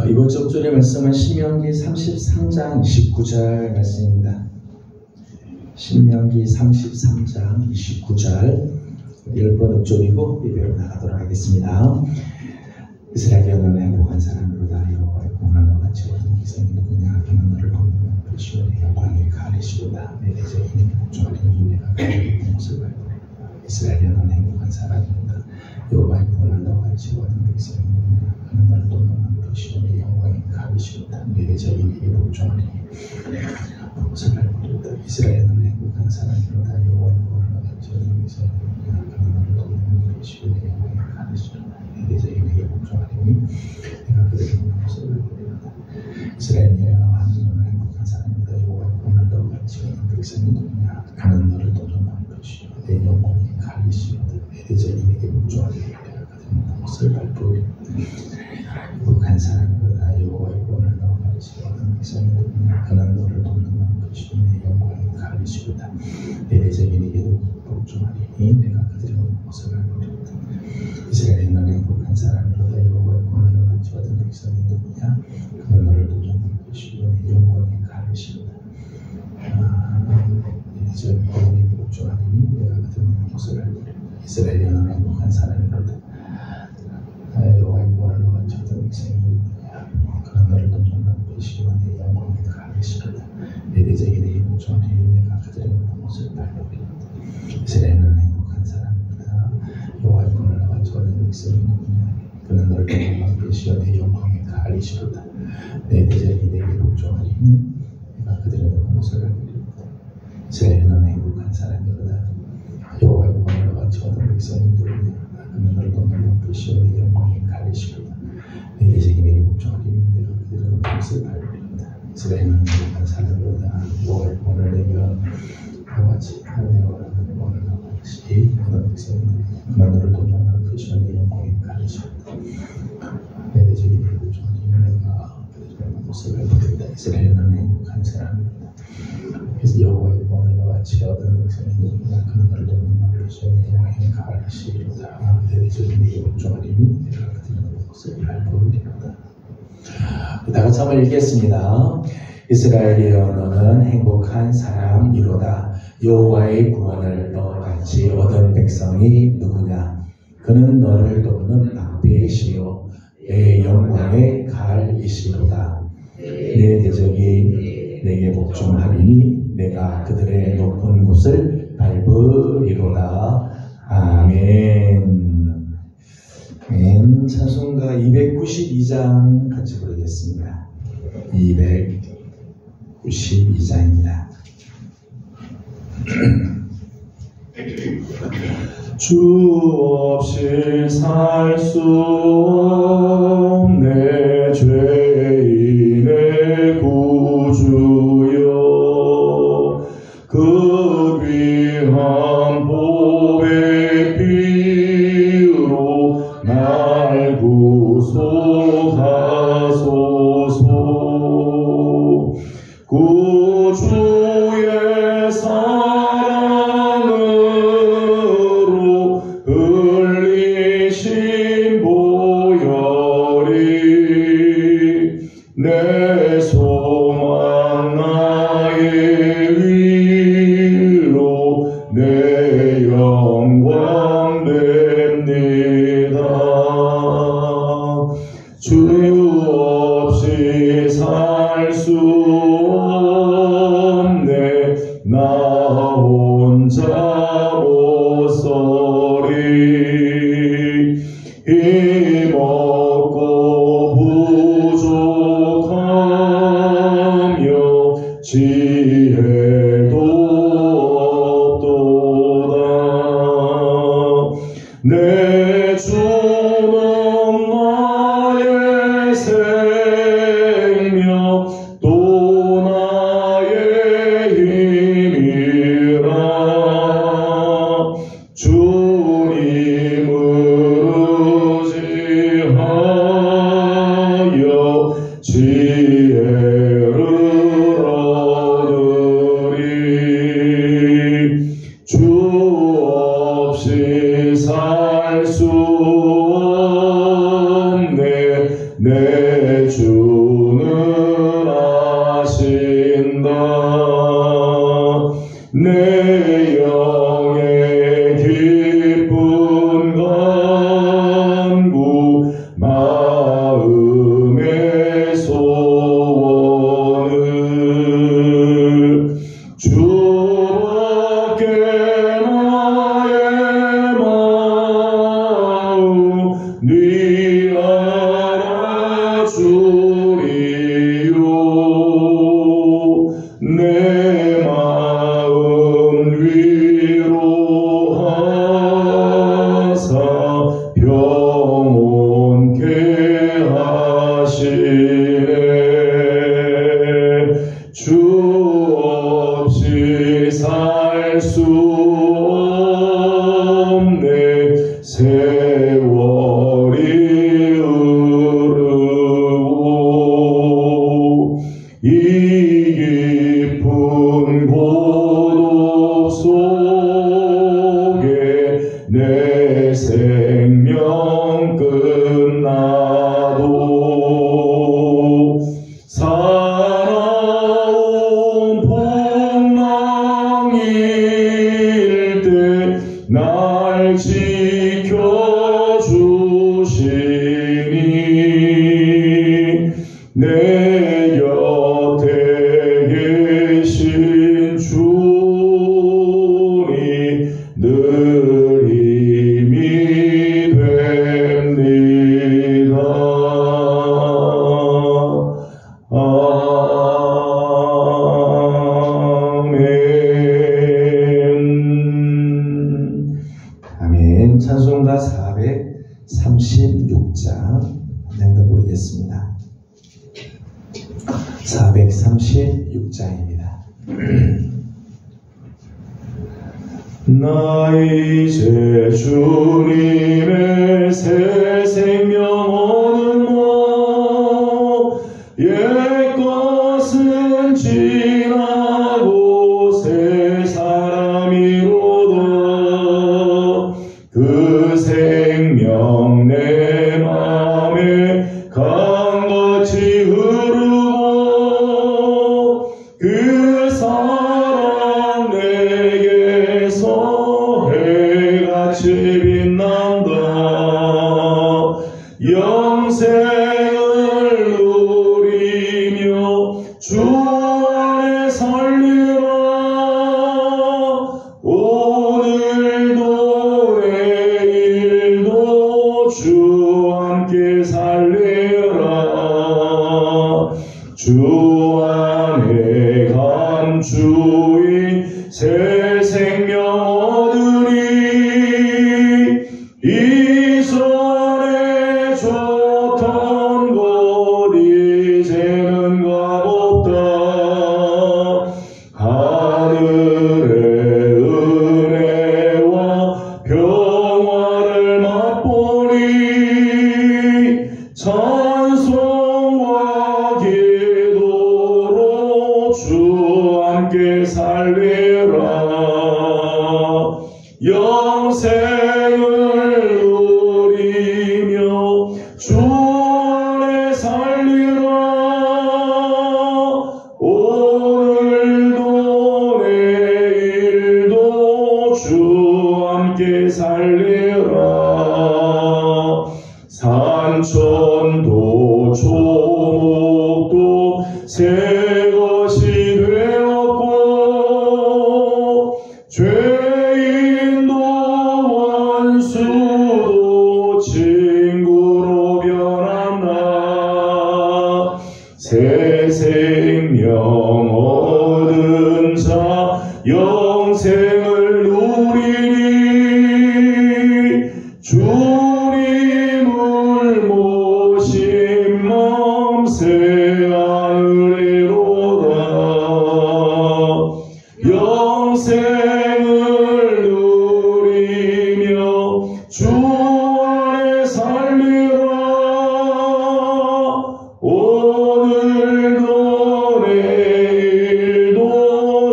이번 주 주의 말씀은 신명기 33장 29절 말씀입니다. 신명기 33장 29절 10번 읊조리고 예배로 나가도록 하겠습니다. 이스라엘 여러분의 행복한 사람으로다 여호와의 공로와 같이 얻은 백성이 누구냐 그는 너를 돕는 시온의 영광이 가리시로다 내 대적인 복종하는 내가 가리는 것을 발견했다. 이스라엘 여러분의 행복한 사람으로다 여호와의 공로와 같이 얻은 백성이 누구냐 그는 너를 돕는 시온의 영광이 가리시로다 내 대적인 내게 복종하니 내가 가리는 것을 발견했다. 이스라엘 여러분의 행복한 사람으로다 여호와의 공로와 같이 얻은 백성이 누구냐 그는 너를 돕는 시온의 영광이 가리시로다 내 대적인 내게 복종하니 내가 그들의 것을 발견했다. 이스라엘이여 하나님은 행복한 사람이다. 여호와의 공로와 같이 얻은 백성이 누구냐 그는 너를 돕는 것이요 내 영광이 가리시로다 내 대적인 내게 복종하니 내가 그들의 것을 발견했다. 행복한 사람이로다 여호와의 공로와 같이 얻은 백성이 누구냐 그는 너를 돕는 것이요 내 영광이 가리시로다 내 대적인 내게 복종하니 내가 그들의 것을 발견했다. 이스라엘의 너는 행복한 사람이로다 여호와의 공로와 같이 얻은 백성이 누구냐 그는 너를 돕는 것이요 내 영광이 가리시로다 내 대적인 내게 복종하니 내가 그들의 것을 발견했다. 이스라엘의 너는 행복한 사람이로다 여호와의 공로와 같이 얻은 백성이 누구냐 그는 너를 돕는 것이요 내 영광이 가리시로다 내 대적인 내게 복종하니 내가 그들의 것을 발견했다. 이스라엘은 행복한 사람이로다 여호와의 공로와 같이 얻은 백성이 누구냐 그는 너를 돕는 것이요 내 영광이 가리시로다 내 대적인 내게 복종하니 내가 그들의 것을 발견했다. 이스라엘은 행복한 사람이로다 여호와의 공로와 같이 얻은 백성이 누구냐 그는 너를 돕는 것이요 내 영광이 가리시로다 내 대적인 내게 복종하니 내가 그들의 것을 발견했다. 이스라엘은 행복한 사람이로다 여호와의 공로와 같이 하나님과 공로와 같이 얻은 백성이 누구냐 그는 너를 돕는 것이요 내 영광이 가리시로다 내 대적인 내게 복종하니 내가 그들의 것을 발견했다. 이스라엘은 행복한 사람이로다 그래서 여호와의 공로와 같이 얻은 백성이 누구냐 그는 너를 돕는 것이요 내 영광이 가리시로다 내 대적인 내게 복종하니 내가 그들의 것을 발견했다. 다 같이 한번 읽겠습니다. 이스라엘이여 너는 행복한 사람이로다 여호와의 구원을 너와 같이 얻은 백성이 누구냐 그는 너를 돕는 방패이시요 내 영광의 칼이시로다 내 대적이 내게 복종하리니 내가 그들의 높은 곳을 밟으리로다. 아멘. 찬송가 292장 같이 부르겠습니다. 292장입니다. 주 없이 살 수 없네 죄인의 구주여 그 귀한 보배 피로 날 구속하소서. 구주의 사랑으로 흘리신 보혈이 내 소망 나의 위로 내 영광 됩니다. 주 없이 살 수 없네 나 혼자 못 서리 힘없고 부족하며 지혜도 없도다. 내 주는 나의 생명 또 나의 힘이라 주님을 의지하여 지혜를 얻으리. 주 없이 살 수 없네 내 내 주는 아신다. 내 영의 기쁜 간구 마음의 소원을 주밖에 나의 마음 네 알아주리요. 내 마음 위로하사 평온케 하시네. 주 없이 살 수 없네. 세월이 흐르고 이 깊은 고독 속에 내 생명 끝나도 살아온 풍랑일 때 날 지켜주시니 내 곁에 계신 주니 늘 힘이 됩니다. 아멘. 아멘. 찬송가 436장 한번 부르겠습니다. 436장입니다. 나 이제 주님의 새 생명 얻으며 옛것은 지나고 새 사람이로다. 그 생명 내 맘에 강같이 흐르고 그 사랑 내게서 해같이 빛난다. 영생을 누리며 주 안에 살리라. 오늘도 내일도 주 함께 살리라. 주 안에 감추인 새 생명 얻으리. 이전에 좋던 곳 이제는 값없다. 하늘의 은혜와 평화를 맛보니 찬송과 기도로 주 함께 살리라. 영생을 누리며 주 안에 살리라. 오늘도 내일도 주 함께 살리라. 산천도 초목도 새 것이 되었고 죄인도 원수도 친구로 변한다. 새 생명 얻은 자 영생을 누리니 주님을 모신 마음 새하늘이로다. 영생을 누리며 주 안에 살리라. 오늘도 내일도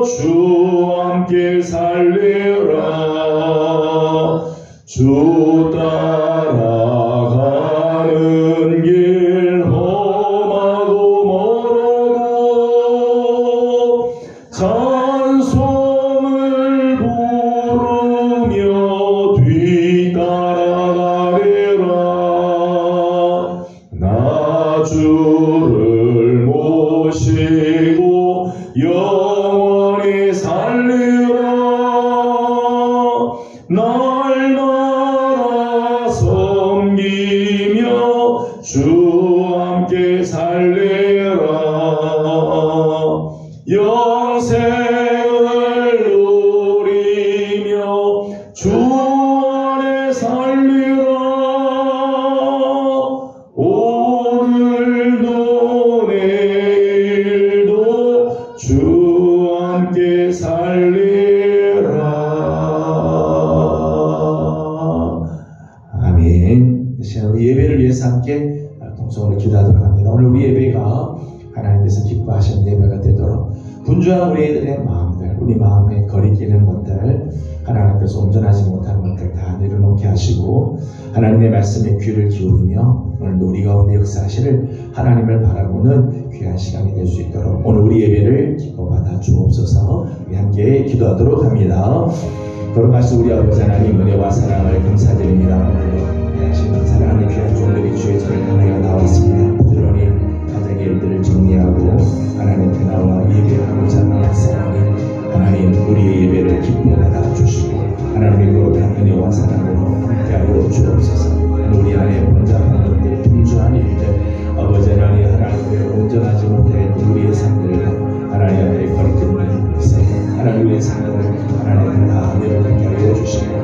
주 함께 살리라. 주 따라가는 길 주를 모시고 영원히 살리라. 날마다 섬기며 주와 함께 살리라. 영생을 누리며 주 안에 살리라. 오늘도 내일도 주와 함께 살리라. 아멘. 이 시간 우리 예배를 위해서 함께 동성으로 기도하도록 합니다. 오늘 우리 예배가 하나님께서 기뻐하시는 예배가 되도록 분주한 우리들의 마음들, 우리 마음에 거리끼는 것들, 하나님께서 온전하지 못한 것들 다 내려놓게 하시고 하나님의 말씀에 귀를 기울이며 오늘도 우리 가운데 역사하시를 하나님을 바라보는 귀한 시간이 될 수 있도록 오늘 우리 예배를 기뻐 받아 주옵소서. 우리 함께 기도하도록 합니다. 돌아가신 우리 아버지 하나님 은혜와 사랑을 감사드립니다. 오늘도 하나님 사랑하는 귀한 종들이 주의 전을 향하여 나왔습니다. 부지런히 가정의 일들을 정리하고 하나님께 나와 예배하고자 하는 사랑이 하나님 우리의 예배를 기뻐받아 주시고 하나님의 거룩한 은혜와 사랑으로 함께하여 주옵소서. 우리 안에 번잡한 것들, 분주한 일들, 아버지 하나님 하나님의 온전하지 못했던 우리의 삶들과 하나님 앞에 거리끼는 있어 하나님의 삶을 하나님 다 내려놓게 하여 주시고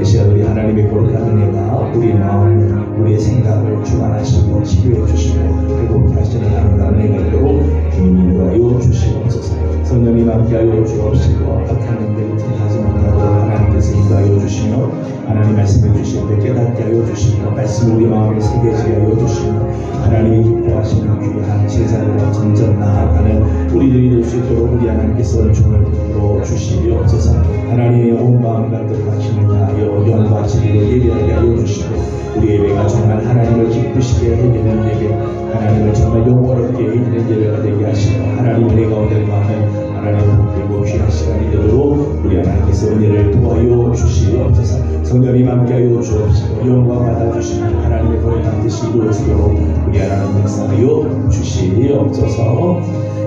이 시간 우리 하나님의 거룩한 은혜가 우리 마음, 우리의 생각을 주관하시고 치료해 주시고 회복케 하시는 아름다운 은혜가 있도록 주님 인도하여 주시옵소서. 성령님 함께하여 주옵시고 악한 영들이 틈타지 못하도록 하나님께서 인도하여 주시며 하나님 말씀해 주실 때 깨닫게 하여 주시며 말씀을 우리 마음에 새겨지게 하여 주시며 하나님이 기뻐하시는 귀한 제자로 점점 나아가는 우리들이 될 수 있도록 우리 하나님께서 은총을 베풀어 주시옵소서. 하나님의 온 마음과 뜻과 힘을 다하여 영과 진리로 예배하게 하여 주시고 우리 예배가 정말 하나님을 기쁘시게 해드리는 예배, 하나님을 정말 영광롭게 해드리는 예배가 되게 하시고 하나님의 은혜 가운데 많은 하나님의 복되고 귀한 시간이 되도록 우리 하나님께서 은혜를 도와여 주시옵소서. 성령님 함께하여 주옵시고 영광 받아주시고 하나님의 거룩한 뜻이 이루어지도록 우리 하나님 역사하여 주시옵소서.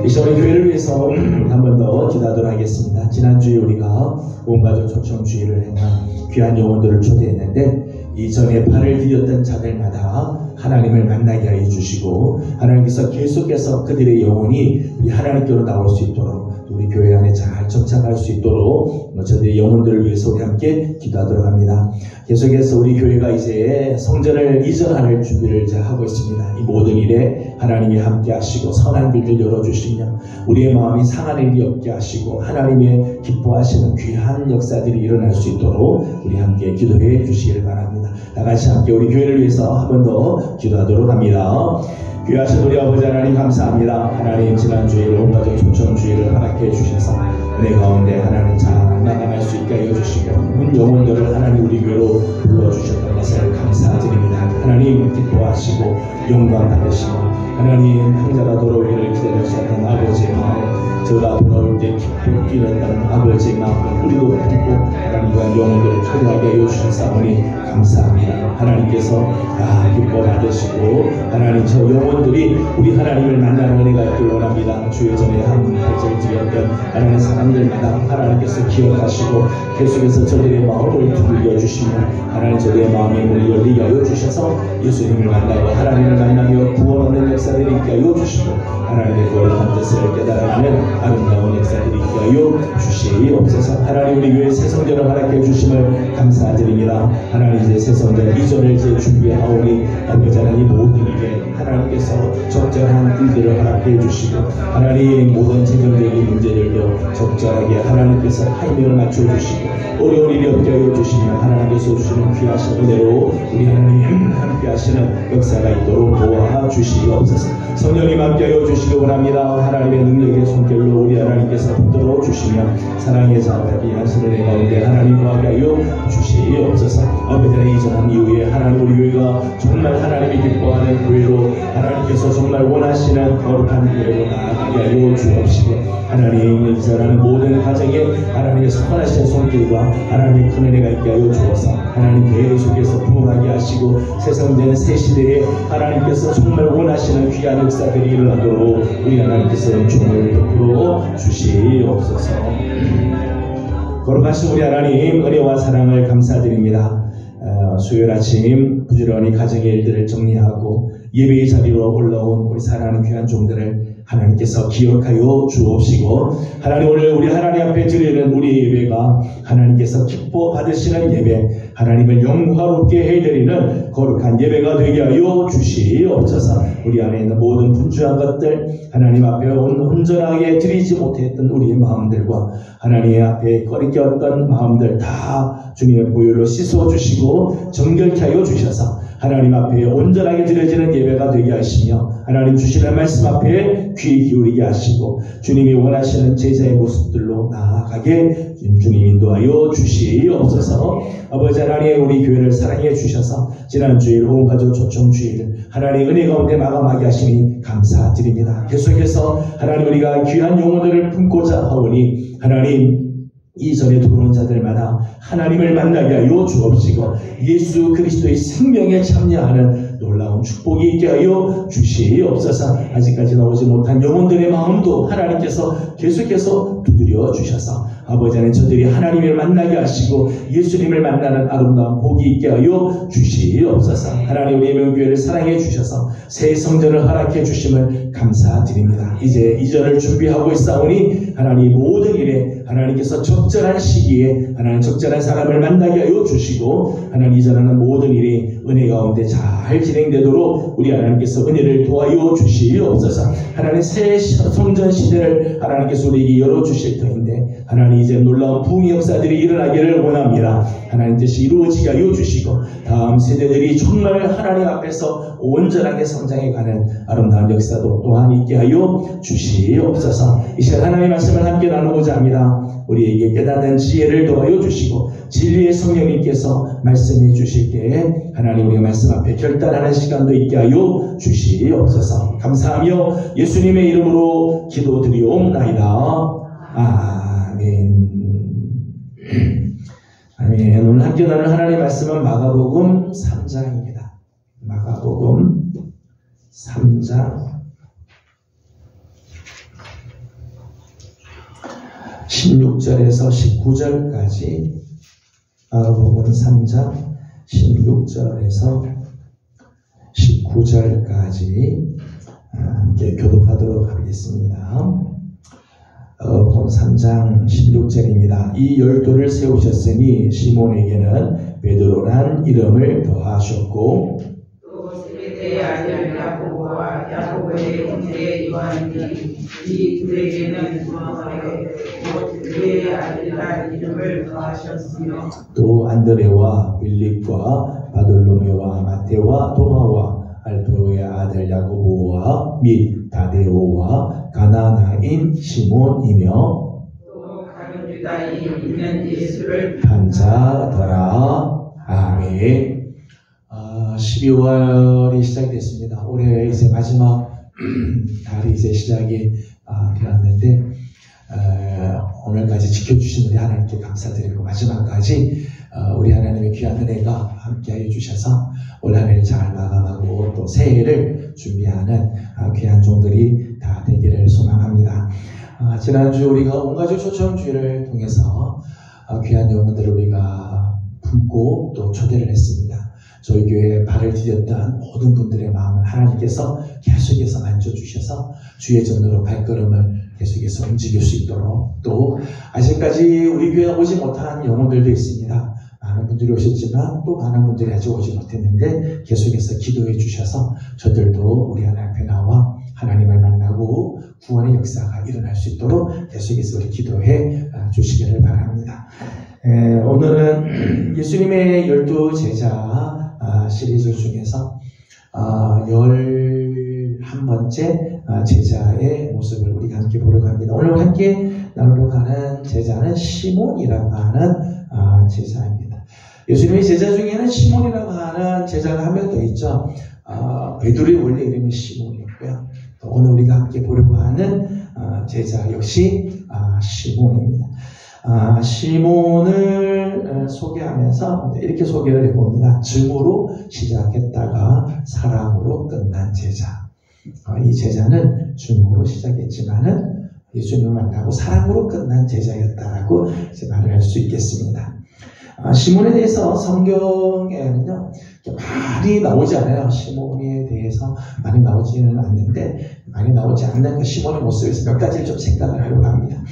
이 시간 교회를 위해서 한 번 더 기도하도록 하겠습니다. 지난주에 우리가 온가족 초청주의를 행한 귀한 영혼들을 초대했는데 이전에 발을 디뎠던 자들마다 하나님을 만나게 하여 주시고 하나님께서 계속해서 그들의 영혼이 우리 하나님께로 나올 수 있도록 우리 교회 안에 잘 정착할 수 있도록 저들의 영혼들을 위해서 우리 함께 기도하도록 합니다. 계속해서 우리 교회가 이제 성전을 이전할 준비를 하고 있습니다. 이 모든 일에 하나님이 함께 하시고 선한 길들 열어주시며 우리의 마음이 상한 일이 없게 하시고 하나님의 기뻐하시는 귀한 역사들이 일어날 수 있도록 우리 함께 기도해 주시기를 바랍니다. 다같이 함께 우리 교회를 위해서 한 번 더 기도하도록 합니다. 귀하신 우리 아버지 하나님 감사합니다. 하나님 지난주에 온가족 초청주의를 허락해 주셔서 은혜 가운데 하나님 잘 나아갈 수 있게 하여 주시고 문 영혼들을 하나님 우리 교회로 불러주셨던 것을 감사드립니다. 하나님 기뻐하시고 영광 받으시고 하나님 형제가 돌아오기를 기다리셨던 아버지의 마음 저가 돌아올 때 기쁘게 뛰었던 아버지의 마음을 우리도 품고 하나님과 영혼들을 초대하게 하여 주셨사오니 감사합니다. 하나님께서 다 기뻐 받으시고 하나님 저 영혼들이 우리 하나님을 만나는 은혜가 있길 원합니다. 주의 전에 한 발절 드렸던 하나님 사람들마다 하나님께서 기억하시고 계속해서 저들의 마음을 두들겨 주시며 하나님 저들의 마음의 문을 열리게 하여 주셔서 예수님을 만나고 하나님을 만나며 구원 얻는 역사들이 있게 하여 주시고 하나님의 거룩한 뜻을 깨달아가는 아름다운 역사들이 있게 하여 주시옵소서. 하나님 우리 교회 새 성전을 허락해 주심을 감사드립니다. 하나님 이제 새 성전 이전을 이제 준비하오니 아버지 하나님 모든 일에 하나님께서 적절한 일들을 허락해 주시고 하나님 모든 재정적인 문제들도 적절하게 하나님께서 타이밍을 맞춰 주시고 어려운 일이 없게 하여 주시며 하나님께서 주시는 귀하신 은혜로 우리 하나님 함께 하시는 역사가 있도록 도와주시옵소서. 성령님 함께 하여 주시기 원합니다. 하나님의 능력의 손길로 우리 하나님께서 붙들어 주시며 사랑의 자들이 하시는 은혜 가운데 하나님과 함께 하여 주시옵소서. 아버지 하나님 이전한 이후에 하나님 우리 교회가 정말 하나님이 기뻐하는 교회로 하나님께서 정말 원하시는 거룩한 교회로 나아가게 하여 주옵시고, 하나님 이사라는 모든 가정에 하나님의 선하신 손길과 하나님의 큰 은혜가 있게 하여 주어서 하나님 계속해서 부흥하게 하시고, 세상되는 새 시대에 하나님께서 정말 원하시는 귀한 역사들이 일어나도록 우리 하나님께서 종을 베풀어 주시옵소서. 거룩하신 우리 하나님, 은혜와 사랑을 감사드립니다. 수요일 아침 부지런히 가정의 일들을 정리하고 예배의 자리로 올라온 우리 사랑하는 귀한 종들을 하나님께서 기억하여 주옵시고, 하나님 오늘 우리 하나님 앞에 드리는 우리 예배가 하나님께서 기뻐 받으시는 예배, 하나님을 영광롭게 해드리는 거룩한 예배가 되게 하여 주시옵소서. 우리 안에 있는 모든 분주한 것들 하나님 앞에 온전하게 드리지 못했던 우리의 마음들과 하나님 앞에 꺼리꼈던 마음들 다 주님의 보혈로 씻어주시고 정결케 하여 주셔서 하나님 앞에 온전하게 드려지는 예배가 되게 하시며, 하나님 주시는 말씀 앞에 귀 기울이게 하시고 주님이 원하시는 제자의 모습들로 나아가게 주님 인도하여 주시옵소서. 아버지 하나님, 우리 교회를 사랑해 주셔서 지난 주일 온 가족 초청 주일 하나님 은혜 가운데 마감하게 하시니 감사드립니다. 계속해서 하나님 우리가 귀한 영혼들을 품고자 하오니 하나님 이전에 들어온 자들마다 하나님을 만나게 하여 주옵시고, 예수 그리스도의 생명에 참여하는 놀라운 축복이 있게 하여 주시옵소서. 아직까지 나오지 못한 영혼들의 마음도 하나님께서 계속해서 두드려 주셔서 아버지 하나님 저들이 하나님을 만나게 하시고 예수님을 만나는 아름다운 복이 있게 하여 주시옵소서. 하나님 우리 예명교회를 사랑해 주셔서 새 성전을 허락해 주심을 감사드립니다. 이제 이전을 준비하고 있사오니 하나님 모든 일에 하나님께서 적절한 시기에 하나님 적절한 사람을 만나게 하여 주시고, 하나님 이전하는 모든 일이 은혜 가운데 잘 진행되도록 우리 하나님께서 은혜를 도와여 주시옵소서. 하나님 새 성전 시대를 하나님께서 우리에게 열어주실 터인데 하나님 이제 놀라운 부흥의 역사들이 일어나기를 원합니다. 하나님 뜻이 이루어지게 하여 주시고 다음 세대들이 정말 하나님 앞에서 온전하게 성장해가는 아름다운 역사도 또한 있게 하여 주시옵소서. 이 시간 하나님의 말씀을 함께 나누고자 합니다. 우리에게 깨닫는 지혜를 도와여 주시고 진리의 성령님께서 말씀해 주실 때에 하나님 우리의 말씀 앞에 결단하는 시간도 있게 하여 주시옵소서. 감사하며 예수님의 이름으로 기도드리옵나이다. 아멘. 아멘. 오늘 함께 나눌 하나님의 말씀은 마가복음 3장입니다. 마가복음 3장 16절에서 19절까지, 마가복음 3장 16절에서 19절까지 함께 교독하도록 하겠습니다. 마가복음 3장 16절입니다. 이 12를 세우셨으니 시몬에게는 베드로란 이름을 더하셨고 또 세베대의 아들 야고보와 야고보의 형제 요한이 이 둘에게는 그의 아들이라 이름을 더하셨으며 또 안드레와 빌립과 바돌로메와 마테와 도마와 알페오의 아들 야고보와 및 다데오와 가나나인 시몬이며 또 가룟 유다인 있는 예수를 판자더라. 아멘. 12월이 시작됐습니다. 올해 이제 마지막 달이 이제 시작이 되었는데 오늘까지 지켜주신 우리 하나님께 감사드리고 마지막까지 우리 하나님의 귀한 은혜가 함께하여 주셔서 올 한 해를 잘 마감하고 또 새해를 준비하는 귀한 종들이 다 되기를 소망합니다. 지난주 우리가 온가족 초청주의를 통해서 귀한 영혼들을 우리가 품고 또 초대를 했습니다. 저희 교회에 발을 디뎠던 모든 분들의 마음을 하나님께서 계속해서 만져주셔서 주의 전도로 발걸음을 계속해서 움직일 수 있도록, 또 아직까지 우리 교회에 오지 못한 영혼들도 있습니다. 많은 분들이 오셨지만 또 많은 분들이 아직 오지 못했는데 계속해서 기도해 주셔서 저들도 우리 하나님 앞에 나와 하나님을 만나고 구원의 역사가 일어날 수 있도록 계속해서 우리 기도해 주시기를 바랍니다. 오늘은 예수님의 12제자 시리즈 중에서 11번째 제자의 모습을 우리가 함께 보려고 합니다. 오늘 함께 나누려고 하는 제자는 시몬이라고 하는 제자입니다. 예수님의 제자 중에는 시몬이라고 하는 제자가 한 명 더 있죠. 베드로의 원래 이름이 시몬이었고요. 또 오늘 우리가 함께 보려고 하는 제자 역시 시몬입니다. 시몬을 소개하면서 이렇게 소개를 해봅니다. 증오로 시작했다가 사랑으로 끝난 제자. 이 제자는 증오로 시작했지만은 예수님을 만나고 사랑으로 끝난 제자였다라고 이제 말을 할 수 있겠습니다. 시몬에 대해서 성경에는요 많이 나오지 않아요. 시몬에 대해서 많이 나오지는 않는데, 많이 나오지 않는 그 시몬의 모습에서 몇 가지를 좀 생각을 하려고 합니다.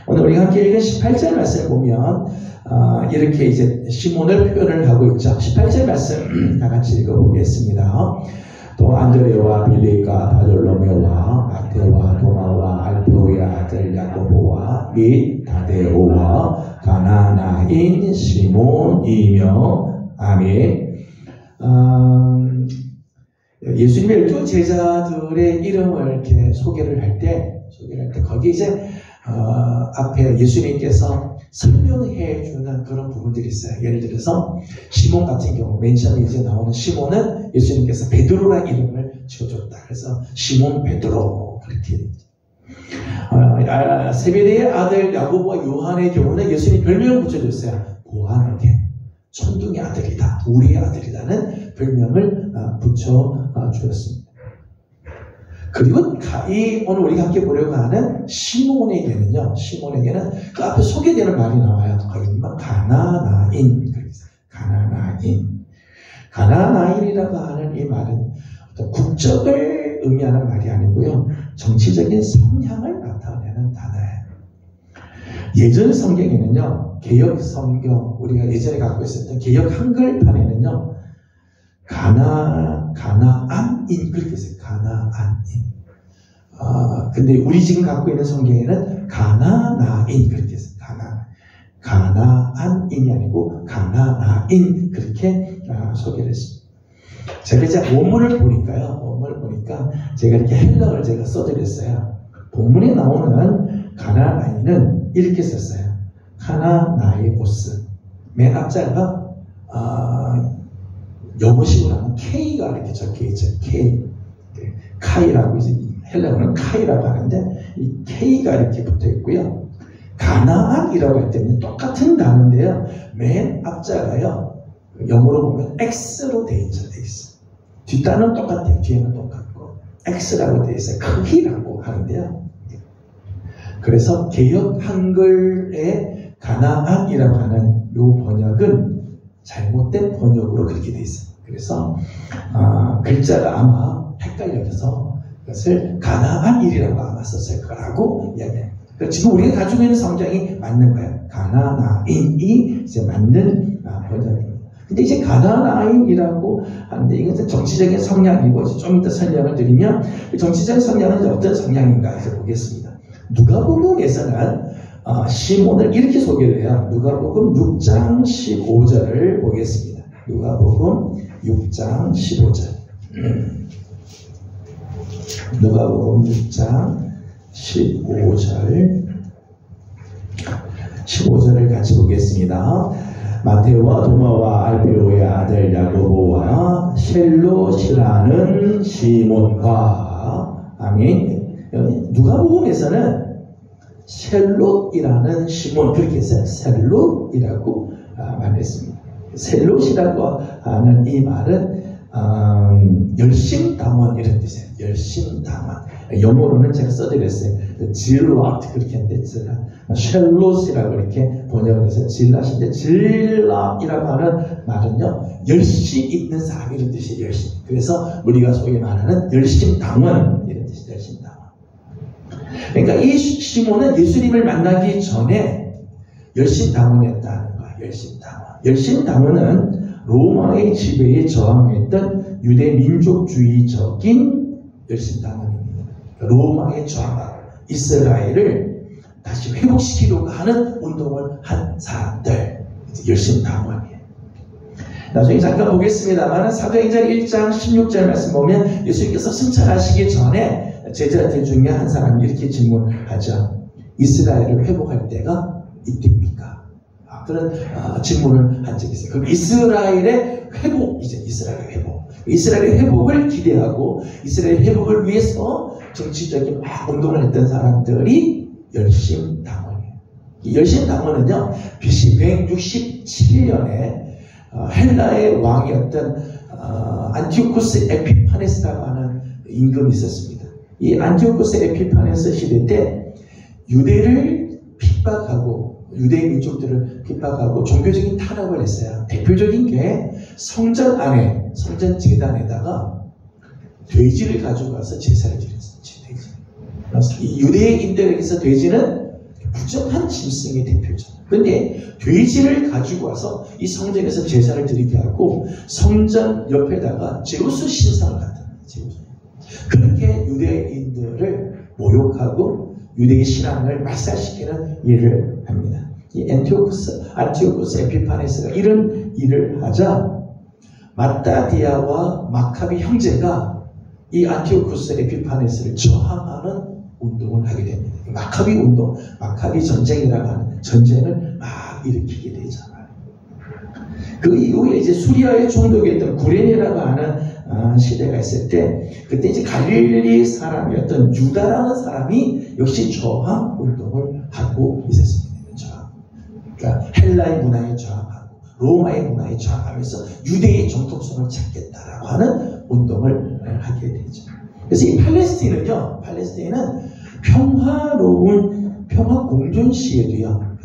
오늘 우리가 함께 읽은 18절 말씀을 보면 이렇게 이제 시몬을 표현을 하고 있죠. 18절 말씀 다 같이 읽어보겠습니다. 또 안드레와 빌립과 바돌로메와 마테와 도마와 알페오의 아들 야고보와 및 다데오와 가나나인 시몬이며 아멘. 예수님의 12 제자들의 이름을 이렇게 소개를 할 때 거기 이제 앞에 예수님께서 설명해 주는 그런 부분들이 있어요. 예를 들어서 시몬 같은 경우 맨 처음에 이제 나오는 시몬은 예수님께서 베드로라는 이름을 지어줬다. 그래서 시몬 베드로 그렇게 세베대의 아들 야고보와 요한의 경우는 예수님 별명을 붙여줬어요. 보아너게 천둥의 아들이다, 우리의 아들이라는 별명을 붙여주었습니다. 그리고 오늘 우리가 함께 보려고 하는 시몬에게는 그 앞에 소개되는 말이 나와요. 가나나인이라고 하는 이 말은 어떤 국적을 의미하는 말이 아니고요, 정치적인 성향을 나타내는 단어예요. 예전 성경에는요, 개역 성경, 우리가 예전에 갖고 있었던 개역 한글판에는요, 가나안인 그렇게 했어요. 가나안인. 근데 우리 지금 갖고 있는 성경에는 가나나인 그렇게 했어요. 가나안인이 아니고 가나나인 그렇게 소개를 했습니다. 제가 이제 원문을 보니까 제가 이렇게 헬라어를 제가 써드렸어요. 본문에 나오는 가나나인은 이렇게 썼어요. 카나나이오스. 맨 앞자가 영어식으로 하면 K가 이렇게 적혀있죠. K. 카이라고 이제 헬라어는 카이라고 하는데 이 K가 이렇게 붙어있고요. 가나안이라고 할 때는 똑같은 단어인데요. 맨 앞자가요. 영어로 보면 X로 되어 있죠. 뒷단은 똑같아요. 뒤에는 똑같고 X라고 되어 있어요. 크기라고 하는데요. 그래서 개역 한글의 가나안이라고 하는 이 번역은 잘못된 번역으로 그렇게 되어 있어요. 그래서 글자가 아마 헷갈려서 그것을 가나안이라고 아마 썼을 거라고 이야기해요. 지금 우리가 가지고 있는 성경이 맞는 거예요. 가나나인이 이제 맞는 번역입니다. 근데 이제 가나나인이라고 하는데 이것은 정치적인 성향이고 좀 이따 설명을 드리면 정치적인 성향은 어떤 성향인가 해서 보겠습니다. 누가복음에서는 시몬을 이렇게 소개를 해요. 누가복음 6장 15절을 보겠습니다. 누가복음 6장 15절. 누가복음 6장 15절을 같이 보겠습니다. 마테오와 도마와 알페오의 아들 야고보와 셀롯이라는 시몬과 아멘. 누가복음에서는 셀롯이라는 시몬 그렇게 했어요. 셀롯이라고 말했습니다. 셀롯이라고 하는 이 말은 열심당원 이런 뜻이에요. 열심당원. 영어로는 제가 써드렸어요. 질랏 그렇게 했는데 셀롯이라고 이렇게 번역을 해서 질랏인데 질랏이라고 하는 말은요, 열심 있는 사람 이런 뜻이에요. 열심. 그래서 우리가 소위 말하는 열심당원 이런 뜻이에요. 열심당원. 그러니까 이 시몬은 예수님을 만나기 전에 열심당원이었다는 거예요. 열심당원. 열심당원은 로마의 지배에 저항했던 유대 민족주의적인 열심당원입니다. 로마의 저항, 이스라엘을 다시 회복시키려고 하는 운동을 한 사람들, 열심당원이에요. 나중에 잠깐 보겠습니다만 사도행전 1장 16절 말씀 보면 예수님께서 승천하시기 전에 제자들 중에 한 사람이 이렇게 질문하죠. 이스라엘을 회복할 때가 이때입니까? 그런 질문을 한 적이 있어요. 그 이스라엘의 회복, 이제 이스라엘의 회복. 이스라엘의 회복을 기대하고 이스라엘의 회복을 위해서 정치적인 운동을 했던 사람들이 열심당원이에요. 이 열심당원은요, BC 167년에 헬라의 왕이었던 안티오코스 에피파네스라고 하는 임금이 있었습니다. 이 안티오코스 에피파네스 시대 때 유대를 핍박하고 유대 민족들을 핍박하고 종교적인 탄압을 했어요. 대표적인 게 성전 안에, 성전 제단에다가 돼지를 가지고 와서 제사를 드렸어요. 돼지. 이 유대인들에게서 돼지는 부정한 짐승의 대표잖아요. 그런데 돼지를 가지고 와서 이 성전에서 제사를 드리게 하고 성전 옆에다가 제우스 신상을 갖다 놔요. 제우스. 그렇게 유대인들을 모욕하고 유대의 신앙을 말살시키는 일을 합니다. 이 안티오코스 에피파네스가 이런 일을 하자 마따디아와 마카비 형제가 이 안티오코스 에피파네스를 저항하는 운동을 하게 됩니다. 마카비 운동, 마카비 전쟁이라고 하는 전쟁을 막 일으키게 되잖아요. 그 이후에 이제 수리아의 총독이었던 구레네라고 하는 시대가 있을 때, 그때 이제 갈릴리 사람이었던 유다라는 사람이 역시 저항 운동을 하고 있었습니다. 그러니까 헬라의 문화에 저항하고 로마의 문화에 저항하면서 유대의 정통성을 찾겠다라고 하는 운동을 하게 되죠. 그래서 이 팔레스타인은요, 팔레스타인은 평화 공존 시에도요,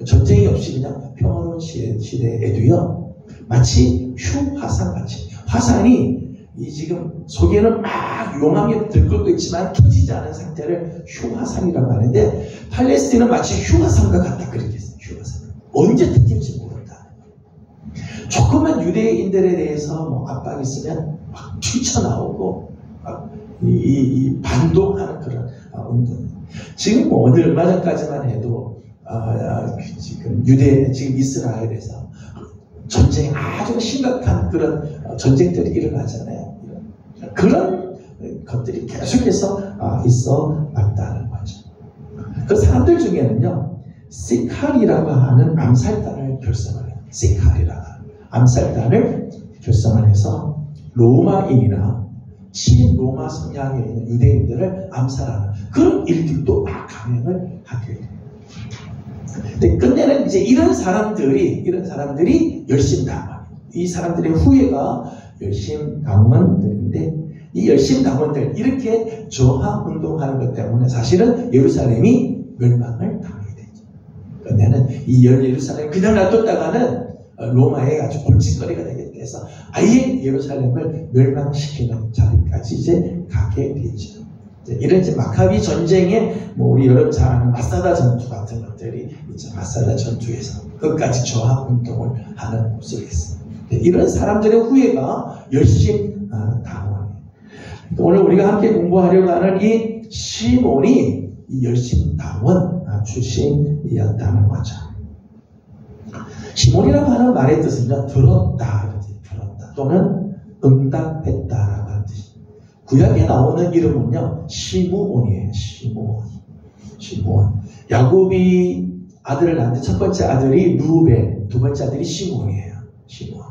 전쟁이 없이 그냥 평화로운 시대에도요, 마치 휴화산 같이, 화산이 이 지금 속에는 막 용암이 들끓고 있지만 터지지 않은 상태를 휴화산이라고 하는데, 팔레스타인은 마치 휴화산과 같다 그렇게 했어요. 휴화산. 언제 터질지 모른다. 조금만 유대인들에 대해서 뭐 압박이 있으면 막 튀쳐나오고 막 이 반동하는 그런 운동. 지금 뭐 오늘 얼마 전까지만 해도 지금 지금 이스라엘에서 전쟁이 아주 심각한 그런 전쟁들이 일어나잖아요. 그런 것들이 계속해서 있어 왔다는 거죠. 그 사람들 중에는요, 시칼이라고 하는 암살단을 결성을 해요. 시칼이라고 하는 암살단을 결성을 해서 로마인이나 친로마 성향에 있는 유대인들을 암살하는 그런 일들도 막 감행을 하게 돼요. 근데 끝내는 이제 이런 사람들이 열심당원. 이 사람들의 후예가 열심당원들인데, 이 열심당원들 이렇게 저항 운동하는 것 때문에 사실은 예루살렘이 멸망을 당하게 되죠. 끝내는 이 예루살렘 그냥 놔뒀다가는 로마에 아주 골칫거리가 되게 돼서 아예 예루살렘을 멸망시키는 자리까지 이제 가게 되죠. 이런 이제 마카비 전쟁에 뭐 우리 여러분 잘 아는 마사다 전투 같은 것들이 있죠. 마사다 전투에서 끝까지 저항 운동을 하는 모습이 있어요. 이런 사람들의 후예가 열심당원이에요. 오늘 우리가 함께 공부하려고 하는 이 시몬이 이 열심당원 출신이었다는 거죠. 시몬이라고 하는 말의 뜻은요, 들었다 또는 응답했다라고 하는 뜻이에요. 구약에 나오는 이름은요, 시므온이에요. 시므온. 야곱이 아들을 낳는데 첫 번째 아들이 루벤, 두 번째 아들이 시므온이에요. 시므온.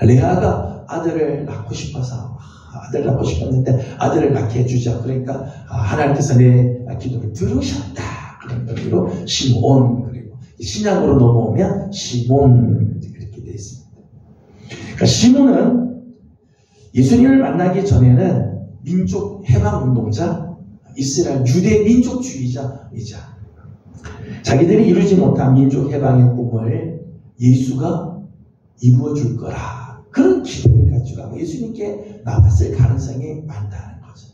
레아가 아들을 낳고 싶어서 아들을 낳고 싶었는데 아들을 낳게 해주자. 그러니까 하나님께서 내 기도를 들으셨다. 그런 의미로 시므온. 그리고 신약으로 넘어오면 시몬 그렇게 되어 있습니다. 그러니까 시몬은 예수님을 만나기 전에는 민족 해방운동자, 이스라엘 유대 민족주의자이자 자기들이 이루지 못한 민족 해방의 꿈을 예수가 이루어 줄 거라, 그런 기대를 가지고 예수님께 나왔을 가능성이 많다는 거죠.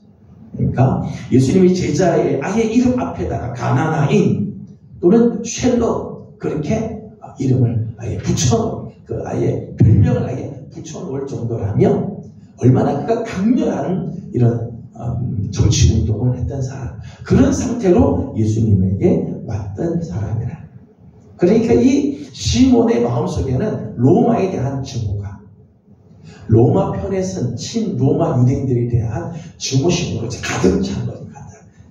그러니까 예수님이 제자의 아예 이름 앞에다가 가나나인 또는 쉘로 그렇게 이름을 아예 붙여놓은, 그 아예 별명을 아예 붙여놓을 정도라면 얼마나 그가 강렬한 이런 정치운동을 했던 사람, 그런 상태로 예수님에게 왔던 사람이라. 그러니까 이 시몬의 마음속에는 로마에 대한 증오가, 로마 편에 선 친로마 유대인들에 대한 증오심으로 가득 찬 겁니다.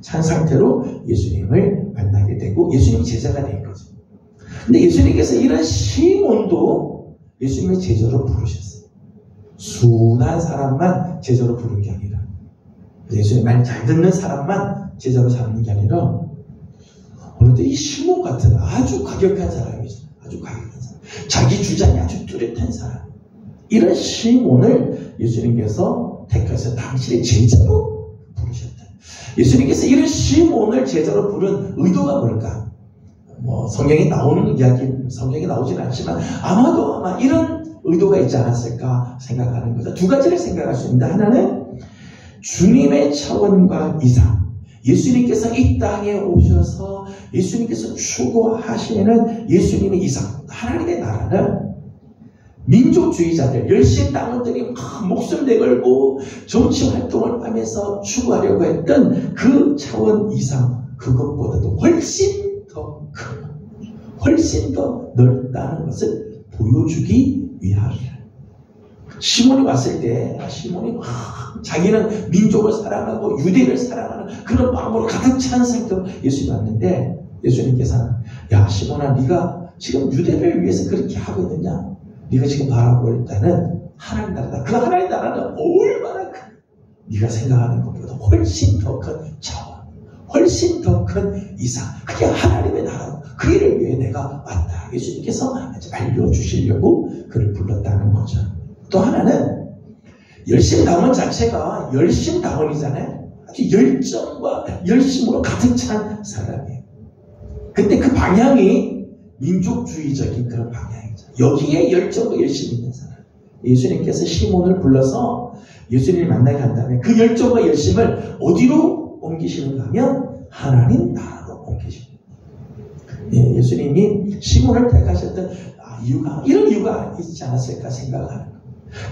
찬 상태로 예수님을 만나게 되고 예수님 제자가 된 거죠. 근데 예수님께서 이런 시몬도 예수님의 제자로 부르셨어요. 순한 사람만 제자로 부른 게 아니라, 예수님 말 잘 듣는 사람만 제자로 삼는 게 아니라, 그런데 이 시몬 같은 아주 과격한 사람이죠. 아주 과격한 사람. 자기 주장이 아주 뚜렷한 사람. 이런 시몬을 예수님께서 택해서 당신의 제자로 부르셨다. 예수님께서 이런 시몬을 제자로 부른 의도가 뭘까? 성경에 나오는 이야기, 성경에 나오진 않지만 아마 이런 의도가 있지 않았을까 생각하는 거죠. 두 가지를 생각할 수 있는데, 하나는 주님의 차원과 이상, 예수님께서 이 땅에 오셔서 예수님께서 추구하시는 예수님의 이상, 하나님의 나라는 민족주의자들, 열심당원들이 막 목숨 내걸고 정치활동을 하면서 추구하려고 했던 그 차원 이상, 그것보다도 훨씬 더 크고 훨씬 더 넓다는 것을 보여주기 위함이라. 시몬이 왔을 때, 시몬이 막 자기는 민족을 사랑하고 유대를 사랑하는 그런 마음으로 가득 찬 상태로 예수님이 왔는데, 예수님께서는 야 시몬아, 네가 지금 유대를 위해서 그렇게 하고 있느냐? 네가 지금 바라볼 때는 하나님 나라다. 그 하나님 나라는 얼마나 네가 생각하는 것보다 훨씬 더 큰 차원, 훨씬 더 큰 이상, 그게 하나님의 나라고, 그 일을 위해 내가 왔다. 예수님께서 알려주시려고 그를 불렀다는 거죠. 또 하나는 열심당원 자체가 열심당원이잖아요. 아주 열정과 열심으로 가득 찬 사람이에요. 근데 그 방향이 민족주의적인 그런 방향이죠. 여기에 열정과 열심이 있는 사람. 예수님께서 시몬을 불러서 예수님을 만나게 한다면 그 열정과 열심을 어디로 옮기시는가 하면 하나님 나라로 옮기십니다. 예, 예수님이 시몬을 택하셨던 이유가, 이런 이유가 있지 않았을까 생각하는 거예요.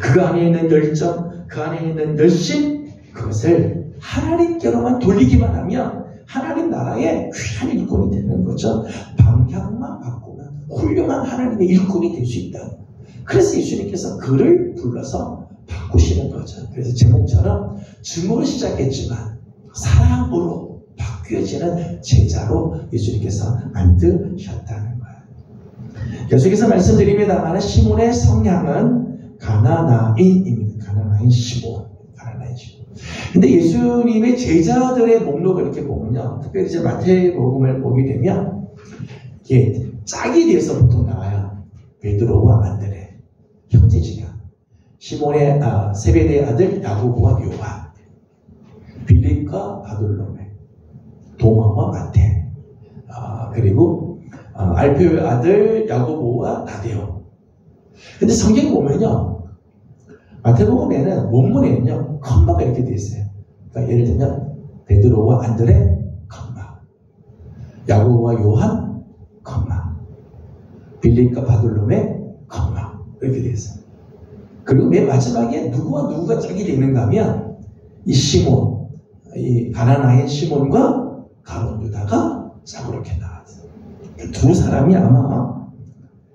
그 안에 있는 열정, 그 안에 있는 열심, 그것을 하나님께로만 돌리기만 하면 하나님 나라의 귀한 일꾼이 되는 거죠. 방향만 바꾸면 훌륭한 하나님의 일꾼이 될 수 있다. 그래서 예수님께서 그를 불러서 바꾸시는 거죠. 그래서 제목처럼 증오로 시작했지만 사랑으로 바뀌어지는 제자로 예수님께서 만드셨다는 거예요. 계속해서 말씀드립니다만 시몬의 성향은 가나나인입니다. 가나나인 시몬. 근데 예수님의 제자들의 목록을 이렇게 보면요, 특별히 이제 마태복음을 보게 되면 이게 짝이 돼서 보통 나와요. 베드로와 안드레, 형제지간, 시몬의 세베대의 아들 야고보와 요한, 빌립과 바돌로메, 도마와 마태, 그리고 알페오의 아들 야고보와 다데오. 근데 성경에 보면요, 마태복음에는 원문에는요 컴마가 이렇게 되어 있어요. 그러니까 예를 들면 베드로와 안드레 컴마, 야고보와 요한 컴마, 빌립과 바돌로메 컴마, 이렇게 되어 있어요. 그리고 맨 마지막에 누구와 누구가 짝이 되는가 하면 이 시몬, 이 가나나인 시몬과 가룟 유다가 짝으로 이렇게 나왔어요. 두 사람이 아마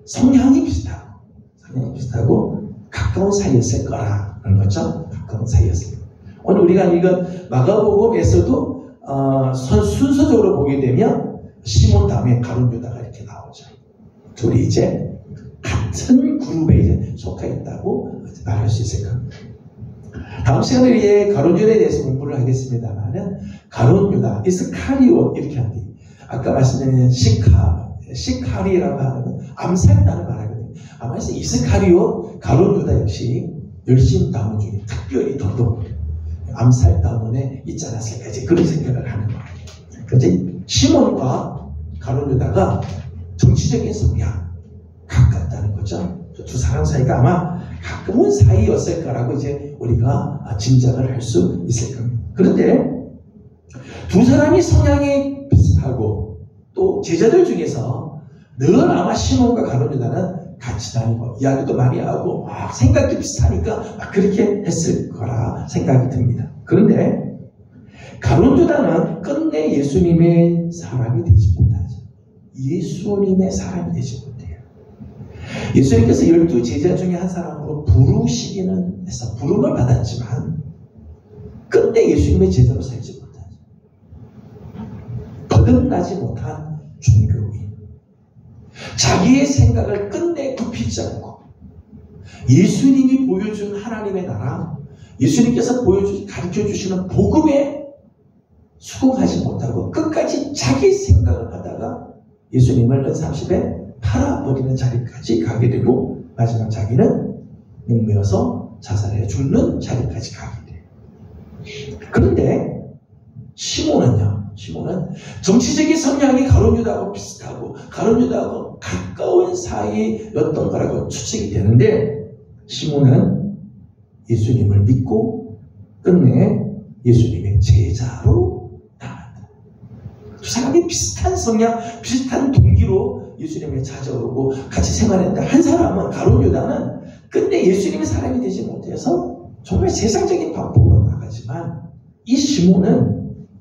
성향이 비슷하고 가까운 사이였을 거라는 거죠. 가까운 사이였어요. 오늘 우리가 읽은 마가복음에서도 순서적으로 보게 되면 시몬 다음에 가룟 유다가 이렇게 나오죠. 둘이 이제 같은 그룹에 이제 속해 있다고 말할 수 있을 겁니다. 다음 시간에 이제 가룟 유다에 대해서 공부를 하겠습니다만은, 가룟 유다, 이스카리옷 이렇게 합니다. 아까 말씀드린 시카리라고 하는 암살단을 말하거든요. 아마 이스카리옷, 가룟 유다 역시 열심당원 중에 특별히 더더욱 암살당원에 있지 않았을까, 이제 그런 생각을 하는 거예요. 그래서 시몬과 가룟 유다가 정치적인 성향 가깝다는 거죠. 두 사람 사이가 아마 가까운 사이였을 거라고 이제 우리가 짐작을 할 수 있을 겁니다. 그런데 두 사람이 성향이 비슷하고 또 제자들 중에서 늘 아마 시몬과 가룟 유다는 같이 다니고 이야기도 많이 하고 막 생각도 비슷하니까 막 그렇게 했을 거라 생각이 듭니다. 그런데 가룟 유다는 끝내 예수님의 사람이 되지 못하죠. 예수님의 사람이 되지 못해요. 예수님께서 12 제자 중에 한 사람으로 부르시기는 해서 부름을 받았지만 끝내 예수님의 제자로 살지 못하죠. 거듭나지 못한 종교인. 자기의 생각을 끝내 굽히지 않고 예수님이 보여준 하나님의 나라, 예수님께서 가르쳐주시는 복음에 수긍하지 못하고 끝까지 자기 생각을 하다가 예수님을 은삼십에 팔아버리는 자리까지 가게 되고 마지막 자기는 목매어서 자살해 죽는 자리까지 가게 돼요. 그런데 시몬은 정치적인 성향이 가룟 유다하고 비슷하고 가룟 유다하고 가까운 사이였던 거라고 추측이 되는데 시몬은 예수님을 믿고 끝내 예수님의 제자로 나간다. 두 사람이 비슷한 성향, 비슷한 동기로 예수님에게 찾아오고 같이 생활했는데 한 사람은 가룟 유다는 끝내 예수님의 사람이 되지 못해서 정말 세상적인 방법으로 나가지만 이 시몬은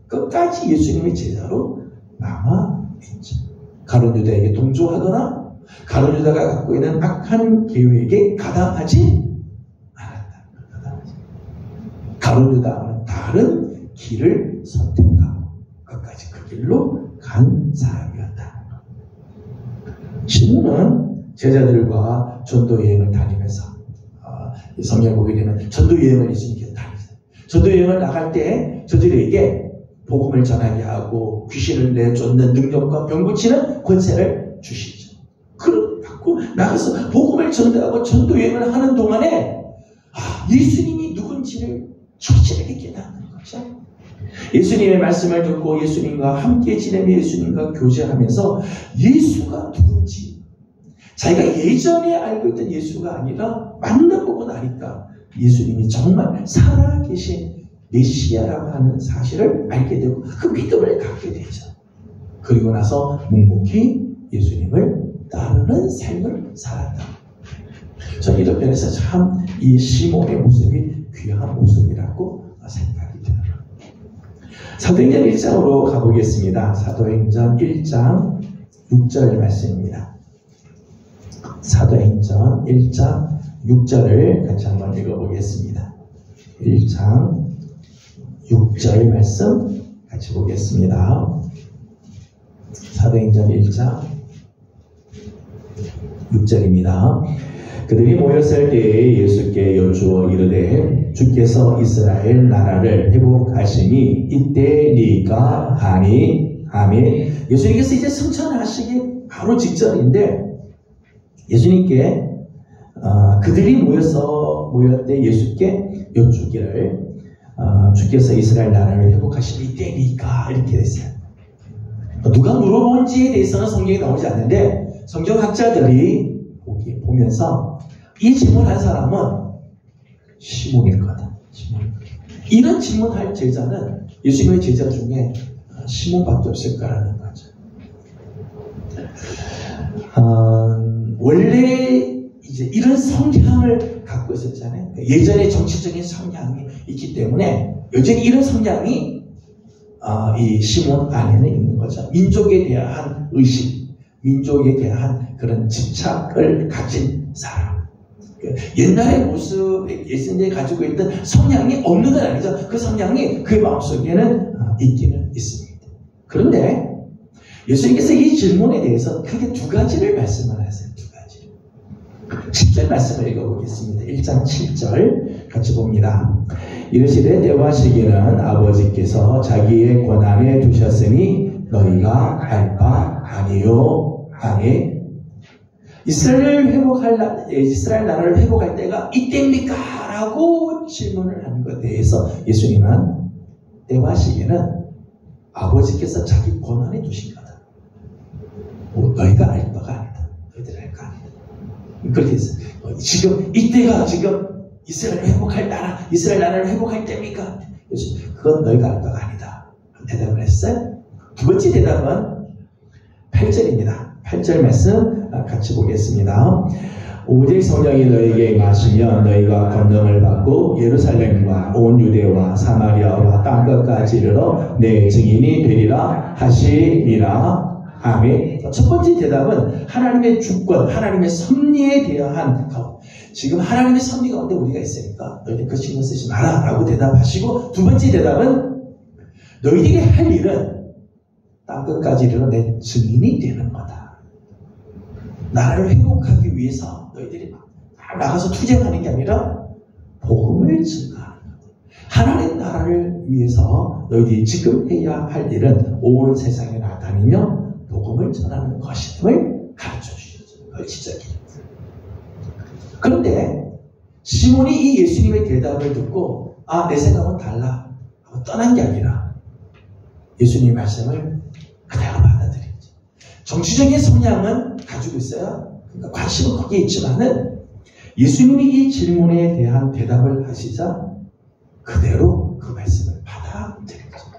끝까지 예수님의 제자로 남아있죠. 가룟 유다에게 동조하거나 가룟 유다가 갖고 있는 악한 계획에 가담하지 않았다. 가룟 유다와는 다른 길을 선택하고 끝까지 그 길로 간 사람이었다. 시몬은 제자들과 전도 여행을 다니면서 성경을 보게 되면 전도 여행을 예수님께서 다니세요. 전도 여행을 나갈 때 저들에게 복음을 전하게 하고 귀신을 내쫓는 능력과 병 고치는 권세를 주시죠. 그걸 갖고 나가서 복음을 전도하고 전도 여행을 하는 동안에 예수님이 누군지를 확실하게 깨닫는 거죠. 예수님의 말씀을 듣고 예수님과 함께 지내며 예수님과 교제하면서 예수가 누군지 자기가 예전에 알고 있던 예수가 아니라 만나보고 나니까 예수님이 정말 살아계신 메시아라고 하는 사실을 알게 되고 그 믿음을 갖게 되죠. 그리고 나서 묵묵히 예수님을 따르는 삶을 살았다. 저는 이런 면에서 참 이 시몬의 모습이 귀한 모습이라고 생각이 들어요. 사도행전 1장으로 가보겠습니다. 사도행전 1장 6절 말씀입니다. 사도행전 1장 6절을 같이 한번 읽어보겠습니다. 1장 6절 말씀 같이 보겠습니다. 사도행전 1장 6절입니다. 그들이 모였을 때에 예수께 여쭈어 이르되 주께서 이스라엘 나라를 회복하시니 이때니까 하니 아멘. 예수님께서 이제 승천하시기 바로 직전인데 예수님께 그들이 모였을 때 예수께 여쭈기를 주께서 이스라엘 나라를 회복하시니 이때니까 이렇게 됐어요. 누가 물어본지에 대해서는 성경이 나오지 않는데 성경학자들이 보면서 이 질문한 사람은 시몬일 거다. 이런 질문할 제자는 예수님의 제자 중에 시몬밖에 없을 거라는 거죠. 원래 이제 이런 성향을 갖고 있었잖아요. 예전에 정치적인 성향이 있기 때문에 여전히 이런 성향이 이 시몬 안에는 있는 거죠. 민족에 대한 의식, 민족에 대한 그런 집착을 가진 사람. 옛날의 모습, 예수님이 가지고 있던 성향이 없는 건 아니죠. 그 성향이 그의 마음속에는 있기는 있습니다. 그런데 예수님께서 이 질문에 대해서 크게 두 가지를 말씀을 하세요. 두 가지. 7절 말씀을 읽어보겠습니다. 1장 7절 같이 봅니다. 이르시되 때와 시기는 아버지께서 자기의 권한에 두셨으니 너희가 알 바 아니요. 아멘. 이스라엘 나라를 회복할 때가 이때입니까? 라고 질문을 한 것에 대해서 예수님은 때와 시기는 아버지께서 자기 권한에 두신 거다. 너희가 알 바가 아니다. 너희들 알 거 아니다. 그렇게 했어요. 지금 이때가 지금 이스라엘 나라를 회복할 때입니까? 그건 너희가 알 바가 아니다. 대답을 했어요. 두 번째 대답은 8절입니다. 8절 말씀 같이 보겠습니다. 오직 성령이 너희에게 임하시면 너희가 권능을 받고 예루살렘과 온 유대와 사마리아와 땅끝까지 이르러 내 증인이 되리라 하시니라. 아멘. 첫 번째 대답은 하나님의 주권, 하나님의 섭리에 대한 지금 하나님의 섭리 가운데 우리가 있으니까 너희들 그 신경 쓰지 마라 라고 대답하시고, 두 번째 대답은 너희에게 할 일은 땅끝까지 이르러 내 증인이 되는 거다. 나라를 회복하기 위해서 너희들이 막 나가서 투쟁하는 게 아니라 복음을 증거하는 것. 하나님 나라를 위해서 너희들이 지금 해야 할 일은 온 세상에 나다니며 복음을 전하는 것임을 가르쳐 주셨어요. 그걸 지적해요. 그런데 시몬이 이 예수님의 대답을 듣고 내 생각은 달라 하고 떠난 게 아니라 예수님의 말씀을 그대로 받아들였죠. 정치적인 성향은 가지고 있어요. 그러니까 관심은 거기에 있지만은 예수님이 이 질문에 대한 대답을 하시자 그대로 그 말씀을 받아들였죠.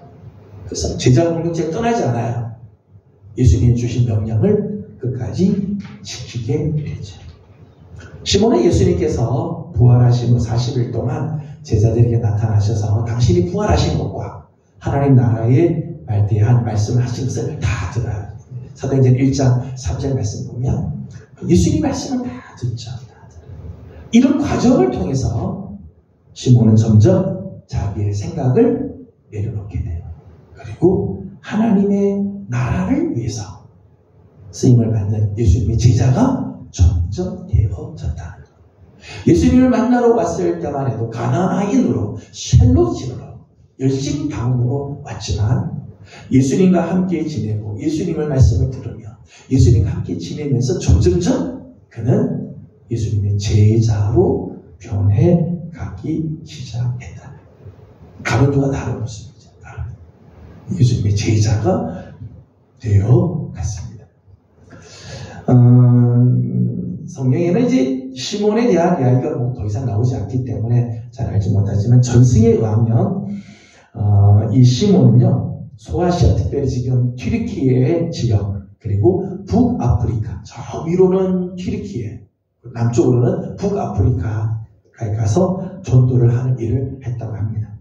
그래서 제자 공동체에 떠나지 않아요. 예수님이 주신 명령을 끝까지 지키게 되죠. 시몬은 예수님께서 부활하신 후 40일 동안 제자들에게 나타나셔서 당신이 부활하신 것과 하나님 나라에 대한 말씀을 하신 것을 다 들어요. 사도행전 1장 3절 말씀 보면 예수님 말씀을 다 듣죠. 이런 과정을 통해서 시몬은 점점 자기의 생각을 내려놓게 돼요. 그리고 하나님의 나라를 위해서 쓰임을 받는 예수님의 제자가 점점 되어졌다는 거예요. 예수님을 만나러 왔을 때만 해도 가나안인으로 셀로 지으로 열심당으로 왔지만 예수님과 함께 지내고 예수님의 말씀을 들으며 예수님과 함께 지내면서 점점점 그는 예수님의 제자로 변해가기 시작했다. 가론과 다른 모습이죠. 예수님의 제자가 되어갔습니다. 성경에는 이제 시몬에 대한 이야기가 더 이상 나오지 않기 때문에 잘 알지 못하지만 전승에 의하면 이 시몬은요 소아시아, 특별히 지금 튀르키예의 지역, 그리고 북아프리카, 저 위로는 튀르키예, 남쪽으로는 북아프리카에 가서 전도를 하는 일을 했다고 합니다.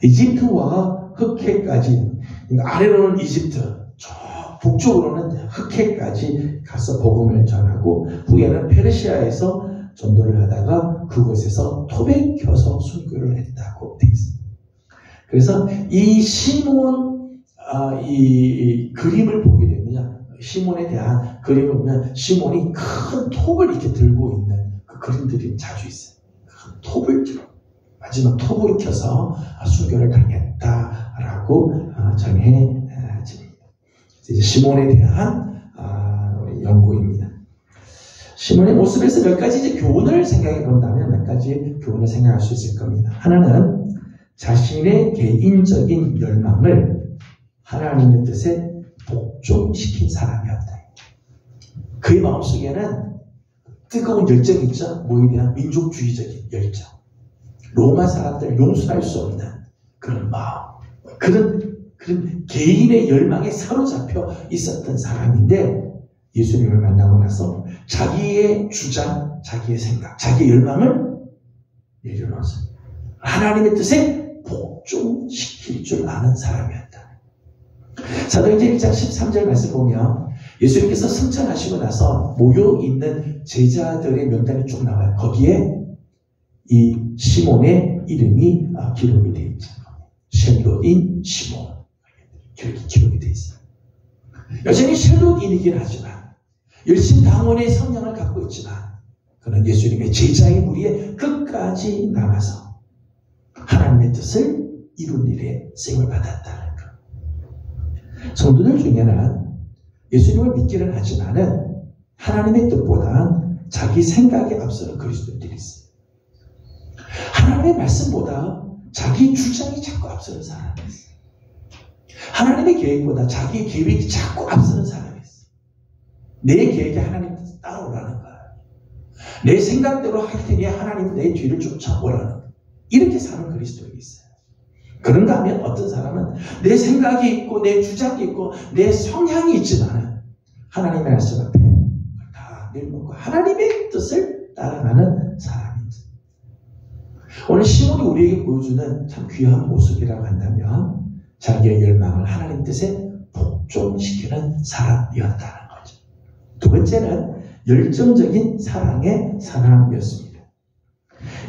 이집트와 흑해까지, 그러니까 아래로는 이집트, 저 북쪽으로는 흑해까지 가서 복음을 전하고 후에는 페르시아에서 전도를 하다가 그곳에서 토백 켜서 순교를 했다고 되어 있습니다. 그래서 이 시몬 이 그림을 보게 되면 시몬에 대한 그림을 보면 시몬이 큰 톱을 이렇게 들고 있는 그 그림들이 자주 있어요. 큰 톱을 들어 마지막 톱을 켜서 순교를 당했다라고 전해집니다. 이제 시몬에 대한 우리 연구입니다. 시몬의 모습에서 몇 가지 이제 교훈을 생각해 본다면 몇 가지 교훈을 생각할 수 있을 겁니다. 하나는 자신의 개인적인 열망을 하나님의 뜻에 복종시킨 사람이었다. 그의 마음속에는 뜨거운 열정이 있죠. 뭐에 대한 민족주의적인 열정. 로마 사람들을 용서할 수 없는 그런 마음. 그런 개인의 열망에 사로잡혀 있었던 사람인데 예수님을 만나고 나서 자기의 주장, 자기의 생각, 자기의 열망을 내려놓아서 하나님의 뜻에 복종시킬 줄 아는 사람이었다. 사도행전 1장 13절 말씀 보면 예수님께서 승천하시고 나서 모여있는 제자들의 명단이 쭉 나와요. 거기에 이 시몬의 이름이 기록이 되어 있죠. 셀롯인 시몬 이렇게 기록이 되어 있어요. 여전히 셀롯인이긴 하지만 열심당원의 성향을 갖고 있지만 그는 예수님의 제자의 무리에 끝까지 남아서 하나님의 뜻을 이룬 일에 쓰임을 받았다는 것. 성도들 중에는 예수님을 믿기는 하지만은 하나님의 뜻보다 자기 생각에 앞서는 그리스도인들이 있어요. 하나님의 말씀보다 자기 주장이 자꾸 앞서는 사람이 있어요. 하나님의 계획보다 자기 계획이 자꾸 앞서는 사람이 있어요. 내 계획에 하나님 뜻을 따라오라는 거예요. 내 생각대로 할 테니 하나님 내 뒤를 쫓아오라는 거예요. 이렇게 사는 그리스도인이 있어요. 그런가 하면 어떤 사람은 내 생각이 있고 내 주장이 있고 내 성향이 있지만 하나님의 말씀 앞에 다 내려놓고 하나님의 뜻을 따라가는 사람입니다. 오늘 시몬이 우리에게 보여주는 참 귀한 모습이라고 한다면 자기의 열망을 하나님 뜻에 복종시키는 사람이었다는 거죠. 두 번째는 열정적인 사랑의 사람이었습니다.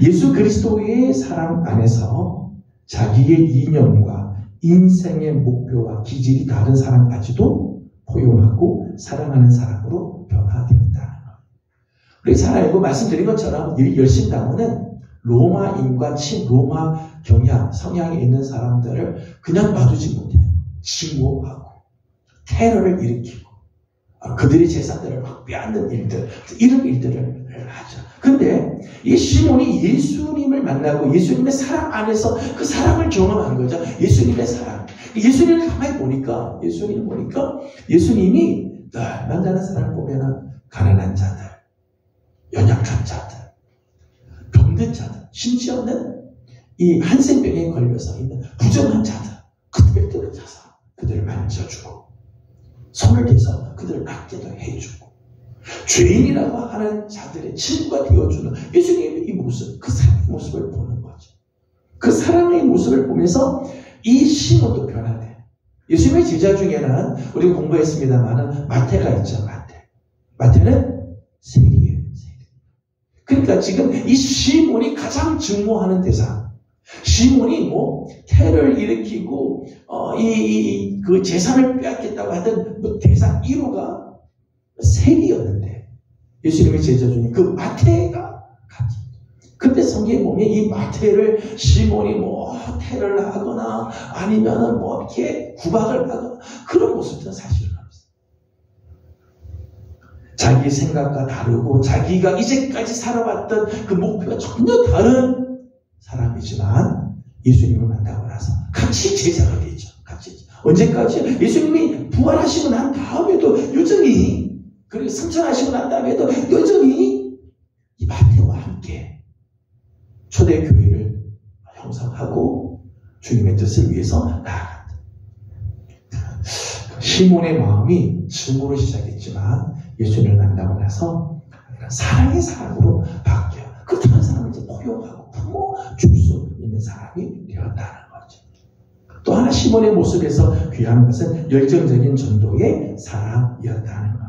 예수 그리스도의 사랑 안에서 자기의 이념과 인생의 목표와 기질이 다른 사람까지도 포용하고 사랑하는 사람으로 변화되었다는 것. 우리 잘 알고 말씀드린 것처럼 이 열심당원은 로마인과 친로마 경향, 성향이 있는 사람들을 그냥 놔두지 못해요. 증오하고 테러를 일으키고 그들의 재산들을 막 빼앗는 일들, 이런 일들을 하죠. 근데 이 시몬이 예수님을 만나고 예수님의 사랑 안에서 그 사랑을 경험한 거죠. 예수님의 사랑. 예수님을 가만히 보니까 예수님이 만나는 사람을 보면은 가난한 자들, 연약한 자들, 병든 자들, 심지어는 이 한센병에 걸려서 있는 부정한 자들, 그들을 들어가서 그들을 만져주고 손을 대서 그들을 낫게도 해주고 죄인이라고 하는 자들의 친구가 되어주는 예수님의 이 모습, 그 사랑의 모습을 보는 거죠. 그 사랑의 모습을 보면서 이 시몬도 변화돼. 예수님의 제자 중에는 우리가 공부했습니다만은 마태가 있죠. 마태는 세리예요. 그러니까 지금 이 시몬이 가장 증오하는 대상. 시몬이 테러를 일으키고 그 재산을 빼앗겠다고 하던 대상 1호가 세리였는데 예수님의 제자 중에 그 마태가 같이. 근데 성경에 보면 이 마태를 시몬이 테러를 하거나 아니면은 이렇게 구박을 하거나 그런 모습들은 사실은 없어요. 자기 생각과 다르고 자기가 이제까지 살아왔던 그 목표가 전혀 다른 사람이지만 예수님을 만나고 나서 같이 제자가 되죠. 언제까지? 예수님이 부활하시고 난 다음에도 여전히, 그리고 승천하시고 난 다음에도 여전히 이 마태와 함께 초대교회를 형성하고 주님의 뜻을 위해서 나아간다. 시몬의 마음이 증오로 시작했지만 예수님을 만나고 나서 사랑의 사람으로 바뀌어요. 그 다른 사람을 이제 포용하고 품어줄 수 있는 사람이 되었다는 거죠. 또 하나 시몬의 모습에서 귀한 것은 열정적인 전도의 사람이었다는 것.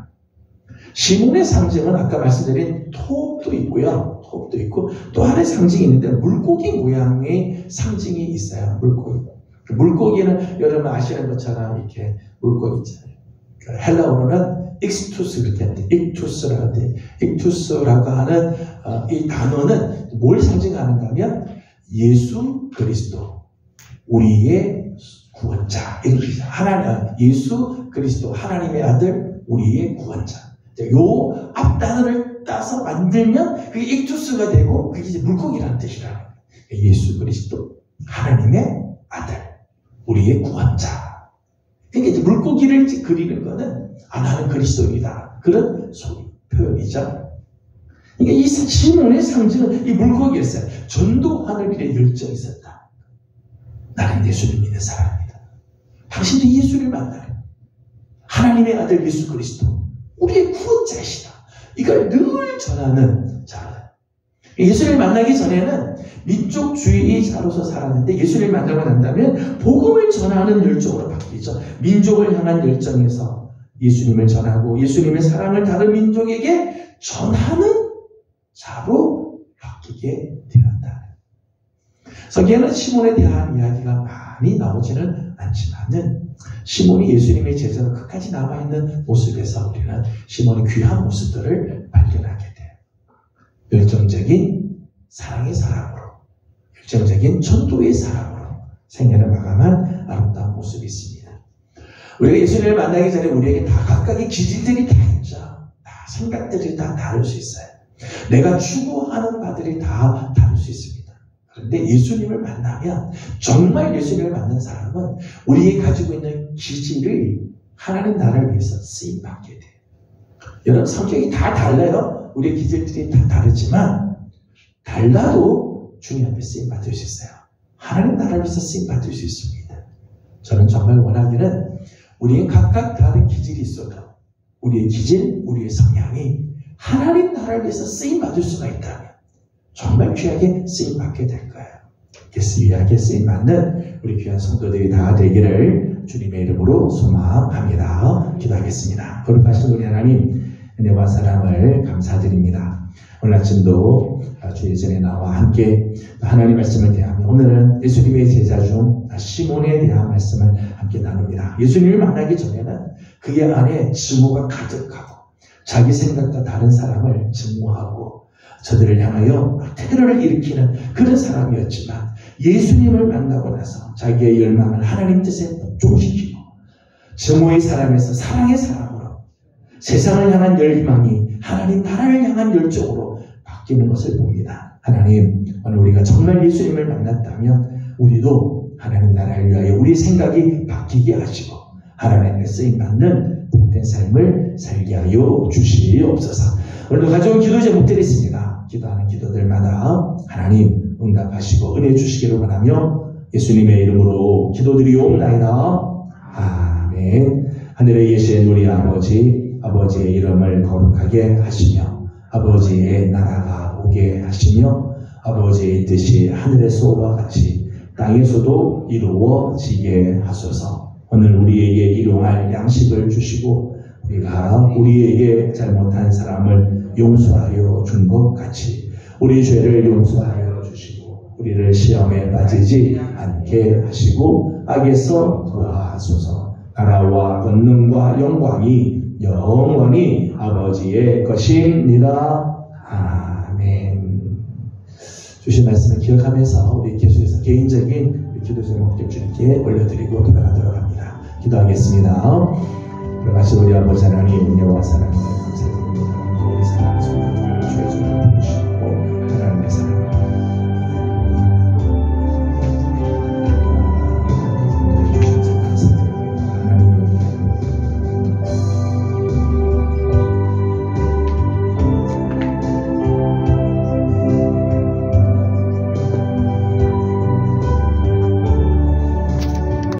시몬의 상징은 아까 말씀드린 톱도 있고요. 톱도 있고 또 하나의 상징이 있는데 물고기 모양의 상징이 있어요. 물고기는 여러분 아시는 것처럼 이렇게 물고기 있잖아요. 헬라어로는 익투스 이렇게 하는데 익투스라고 하는데 익투스라고 하는 이 단어는 뭘 상징하는가 하면 예수 그리스도 우리의 구원자 이런 뜻이죠. 예수 그리스도 하나님의 아들 우리의 구원자. 요 앞단어를 따서 만들면 그게 익투스가 되고 그게 이제 물고기라는 뜻이라는 거예요. 예수 그리스도 하나님의 아들 우리의 구원자. 그러니까 이제 물고기를 그리는 거는 나는 그리스도인이다. 그런 표현이죠. 그러니까 이 시몬의 상징은 이 물고기였어요. 전도하는 일에 열정이 있었다. 나는 예수를 믿는 사람입니다. 당신도 예수를 만나요. 하나님의 아들 예수 그리스도 우리의 구원자이시다. 이걸 늘 전하는 자다. 예수를 만나기 전에는 민족주의자로서 살았는데 예수를 만나고 난다면 복음을 전하는 열정으로 바뀌죠. 민족을 향한 열정에서 예수님을 전하고 예수님의 사랑을 다른 민족에게 전하는 자로 바뀌게 되었다. 성경에는 시몬에 대한 이야기가 많이 나오지는 않지만은 시몬이 예수님의 제자로 끝까지 남아있는 모습에서 우리는 시몬의 귀한 모습들을 발견하게 돼요. 열정적인 사랑의 사람으로, 열정적인 전도의 사람으로 생애를 마감한 아름다운 모습이 있습니다. 우리가 예수님을 만나기 전에 우리에게 다 각각의 기질들이 다 있죠. 다 생각들이 다 다를 수 있어요. 내가 추구하는 바들이 다 다를 수 있습니다. 그런데 예수님을 만나면 정말 예수님을 만난 사람은 우리가 가지고 있는 기질을 하나님 나라를 위해서 쓰임받게 돼요. 여러분 성격이 다 달라요. 우리의 기질들이 다 다르지만 달라도 주님 앞에 쓰임받을 수 있어요. 하나님 나라를 위해서 쓰임받을 수 있습니다. 저는 정말 원하기는 우리의 각각 다른 기질이 있어도 우리의 기질, 우리의 성향이 하나님 나라를 위해서 쓰임받을 수가 있다면 정말 귀하게 쓰임받게 될 거예요. 귀하게 쓰임받는 우리 귀한 성도들이 다 되기를 주님의 이름으로 소망합니다. 기도하겠습니다. 거룩하신 우리 하나님, 은혜와 사랑을 감사드립니다. 오늘 아침도 주의 전에 나와 함께 하나님 말씀을 대하며 오늘은 예수님의 제자 중 시몬에 대한 말씀을 함께 나눕니다. 예수님을 만나기 전에는 그게 안에 증오가 가득하고 자기 생각과 다른 사람을 증오하고 저들을 향하여 테러를 일으키는 그런 사람이었지만 예수님을 만나고 나서 자기의 열망을 하나님 뜻에 복종시키고 증오의 사람에서 사랑의 사람으로 세상을 향한 열망이 하나님 나라를 향한 열정으로 바뀌는 것을 봅니다. 하나님, 오늘 우리가 정말 예수님을 만났다면 우리도 하나님 나라를 위하여 우리 생각이 바뀌게 하시고 하나님의 쓰임받는 복된 삶을 살게 하여 주시옵소서. 오늘도 가져온 기도 제목들이 있습니다. 기도하는 기도들마다 하나님 응답하시고 은혜 주시기를 원하며 예수님의 이름으로 기도드리옵나이다. 아멘. 하늘에 계신 우리 아버지의 이름을 거룩하게 하시며 아버지의 나라가 오게 하시며 아버지의 뜻이 하늘에서와 같이 땅에서도 이루어지게 하소서. 오늘 우리에게 일용할 양식을 주시고 우리가 우리에게 잘못한 사람을 용서하여 준 것 같이 우리 죄를 용서하여 주시고 우리를 시험에 빠지지 않게 하시고 악에서 구하소서. 나라와 권능과 영광이 영원히 아버지의 것입니다. 아멘. 주신 말씀을 기억하면서 우리 계속해서 개인적인 기도 제목들 주님께 올려드리고 돌아가도록 합니다. 기도하겠습니다. 들어가신 우리 아버지 하나님 은혜와 사랑에 감사드립니다. 우리 사랑하는 손님들 주의 주님 부르시고